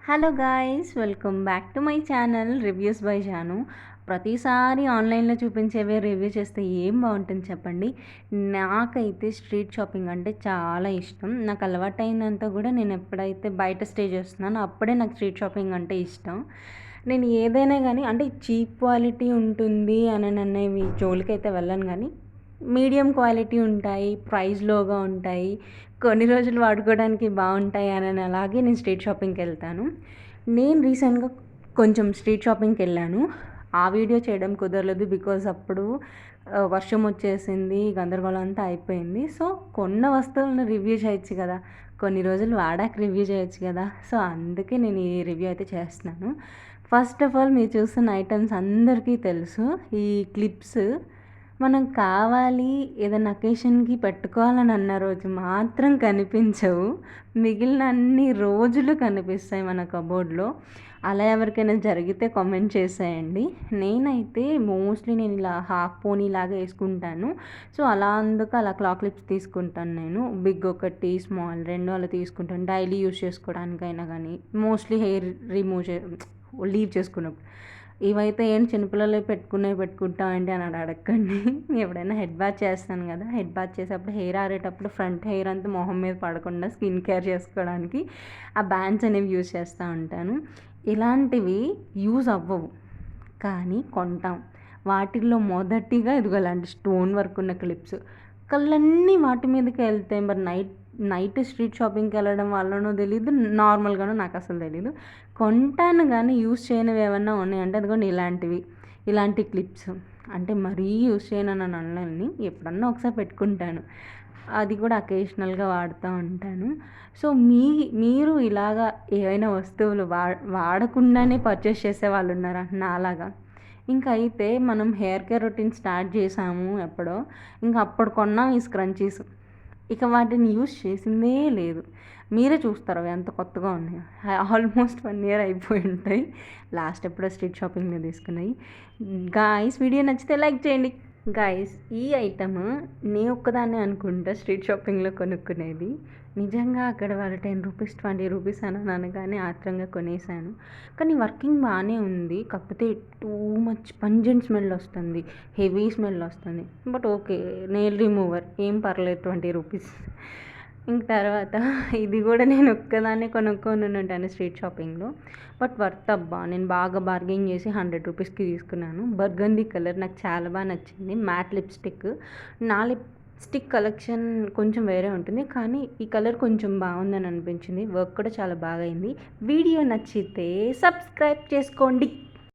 Hello guys, welcome back to my channel reviews by Janu. ప్రతిసారి ఆన్లైన్లో చూపించేవే review చేస్తే ఏం బాగుంటుంది చెప్పండి. నాకైతే స్ట్రీట్ షాపింగ్ అంటే చాలా ఇష్టం. నాకు అలవాటైనంత కూడా నేను ఎప్పుడైతే బయట స్టే చేస్తున్నానో అప్పుడే నాకు స్ట్రీట్ షాపింగ్ అంటే ఇష్టం. నేను ఏదైనా కానీ అంటే చీప్ క్వాలిటీ ఉంటుంది అని అనేవి జోలికైతే వెళ్ళను, కానీ మీడియం క్వాలిటీ ఉంటాయి, ప్రైస్ లోగా ఉంటాయి, కొన్ని రోజులు వాడుకోవడానికి బాగుంటాయి అని అలాగే నేను స్ట్రీట్ షాపింగ్కి వెళ్తాను. నేను రీసెంట్గా కొంచెం స్ట్రీట్ షాపింగ్కి వెళ్ళాను. ఆ వీడియో చేయడం కుదరలేదు బికాజ్ అప్పుడు వర్షం వచ్చేసింది, గందరగోళం అంతా అయిపోయింది. సో కొన్న వస్తువులను రివ్యూ చేయొచ్చు కదా, కొన్ని రోజులు వాడాక రివ్యూ చేయొచ్చు కదా. సో అందుకే నేను ఈ రివ్యూ అయితే చేస్తున్నాను. ఫస్ట్ ఆఫ్ ఆల్ మీరు చూస్తున్న ఐటమ్స్ అందరికీ తెలుసు. ఈ క్లిప్స్ మనం కావాలి ఏదైనా అకేషన్కి పెట్టుకోవాలని అన్న రోజు మాత్రం కనిపించవు, మిగిలిన అన్ని రోజులు కనిపిస్తాయి మన కబోర్డ్లో. అలా ఎవరికైనా జరిగితే కామెంట్ చేసేయండి. నేనైతే మోస్ట్లీ నేను ఇలా హాఫ్ పోనీ లాగా వేసుకుంటాను. సో అలా అందుకు అలా క్లాక్ క్లిప్స్ తీసుకుంటాను. నేను బిగ్ ఒకటి, స్మాల్ రెండు అలా తీసుకుంటాను, డైలీ యూస్ చేసుకోవడానికైనా కానీ, మోస్ట్లీ హెయిర్ లీవ్ చేసుకున్నప్పుడు. ఇవైతే ఏంటి చిన్నపిల్లలు పెట్టుకుంటామండి అని అడగండి. ఎప్పుడైనా హెడ్ బాత్ చేస్తాను కదా, హెడ్ బాత్ చేసేటప్పుడు హెయిర్ ఆరేటప్పుడు ఫ్రంట్ హెయిర్ అంతా మొహం మీద పడకుండా స్కిన్ కేర్ చేసుకోవడానికి ఆ బ్యాండ్స్ అనేవి యూజ్ చేస్తూ ఉంటాను. ఇలాంటివి యూజ్ అవ్వవు కానీ కొంటాం. వాటిల్లో మొదటిగా ఇదిగో ఇలాంటి స్టోన్ వర్క్ ఉన్న క్లిప్స్. కళ్ళన్నీ వాటి మీదకి వెళ్తాయి. మరి నైట్ స్ట్రీట్ షాపింగ్కి వెళ్ళడం వల్లనో తెలీదు, నార్మల్గానో నాకు అసలు తెలీదు. కొంటాను కానీ యూస్ చేయనివి ఏమన్నా ఉన్నాయంటే అదిగోండి ఇలాంటి క్లిప్స్. అంటే మరీ యూస్ చేయను అని అనలేని, ఎప్పుడన్నా ఒకసారి పెట్టుకుంటాను, అది కూడా అకేషనల్గా వాడుతూ ఉంటాను. సో మీరు ఇలాగా ఏవైనా వస్తువులు వాడకుండానే పర్చేస్ చేసే వాళ్ళు ఉన్నారా నాలాగా? ఇంకా అయితే మనం హెయిర్ కేర్ రొటీన్ స్టార్ట్ చేసాము ఎప్పుడో, ఇంకా అప్పుడు కొన్నాం ఈ స్క్రంచీస్. ఇక వాటిని యూస్ చేసిందే లేదు. మీరే చూస్తారు అవి ఎంత కొత్తగా ఉన్నాయో. ఆల్మోస్ట్ 1 year అయిపోయి ఉంటాయి లాస్ట్ ఎప్పుడో స్ట్రీట్ షాపింగ్లో తీసుకున్నాయి. గాయ్స్, వీడియో నచ్చితే లైక్ చేయండి. గాయ్స్, ఈ ఐటమ్ నేను ఒక్కదాన్నే అనుకుంటా స్ట్రీట్ షాపింగ్లో కొనుక్కునేది. నిజంగా అక్కడ వాళ్ళు 10 రూపీస్ 20 రూపీస్ అని అనగానే ఆత్రంగా కొనేసాను. కానీ వర్కింగ్ బాగానే ఉంది, కాకపోతే టూ మచ్ పంజెంట్ స్మెల్ వస్తుంది, హెవీ స్మెల్ వస్తుంది. బట్ ఓకే, నెయిల్ రిమూవర్ ఏం పర్లేదు, 20 రూపీస్. ఇంక తర్వాత ఇది కూడా నేను ఒక్కదాన్నే కొనుక్కొని ఉంటాను స్ట్రీట్ షాపింగ్లో. బట్ వర్త్ అబ్బా, నేను బాగా బార్గెయిన్ చేసి 100 రూపీస్కి తీసుకున్నాను. బర్గందీ కలర్ నాకు చాలా బాగా నచ్చింది. Mat lipstick. నా లిప్స్టిక్ కలెక్షన్ కొంచెం వేరే ఉంటుంది, కానీ ఈ కలర్ కొంచెం బాగుందని అనిపించింది. వర్క్ కూడా చాలా బాగా అయింది. వీడియో నచ్చితే సబ్స్క్రైబ్ చేసుకోండి.